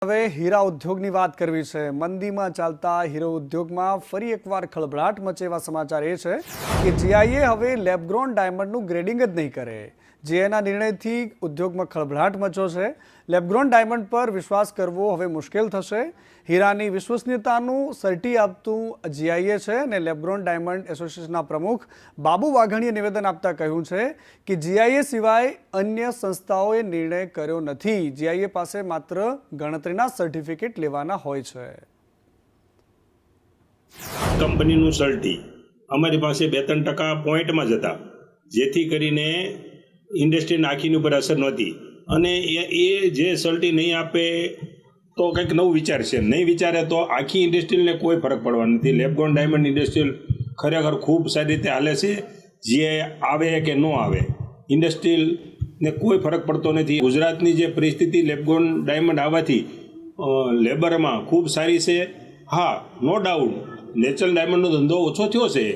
હવે હીરા ઉદ્યોગની વાત કરવી છે। મંદીમાં ચાલતા હીરો ઉદ્યોગમાં ફરી એકવાર ખળભળાટ મચે એવા સમાચાર એ છે કે જીઆઈએ હવે લેબગ્રોન ડાયમંડનું ગ્રેડિંગ જ નહીં કરે। જીઆઈના નિર્ણયથી ઉદ્યોગમાં ખળભળાટ મચ્યો છે। લેબગ્રોન ડાયમંડ પર વિશ્વાસ કરવો હવે મુશ્કેલ થશે। હીરાની વિશ્વસનીયતાનું સર્ટી આપતું જીઆઈએ છે અને લેબગ્રોન ડાયમંડ એસોસિએશનના પ્રમુખ બાબુ વાઘાણીએ નિવેદન આપતા કહ્યું છે કે જીઆઈએ સિવાય અન્ય સંસ્થાઓએ નિર્ણય કર્યો નથી। જીઆઈએ પાસે માત્ર ગણતરીના સર્ટિફિકેટ લેવાના હોય છે। કંપનીનું સર્ટી અમારી પાસે 2-3% પોઈન્ટમાં જ હતા, જેથી કરીને ઇન્ડસ્ટ્રીના આખીની ઉપર અસર નહોતી। અને એ જે સર્ટી નહીં આપે તો કંઈક નવું વિચારશે, નહીં વિચારે તો આખી ઇન્ડસ્ટ્રીને કોઈ ફરક પડવાનો નથી। લેબગ્રોન ડાયમંડ ઇન્ડસ્ટ્રીયલ ખરેખર ખૂબ સારી રીતે હાલે છે। જે આવે કે ન આવે ઇન્ડસ્ટ્રીયલને કોઈ ફરક પડતો નથી। ગુજરાતની જે પરિસ્થિતિ લેબગ્રોન ડાયમંડ આવવાથી લેબરમાં ખૂબ સારી છે। હા, નો ડાઉટ નેચરલ ડાયમંડનો ધંધો ઓછો થયો છે,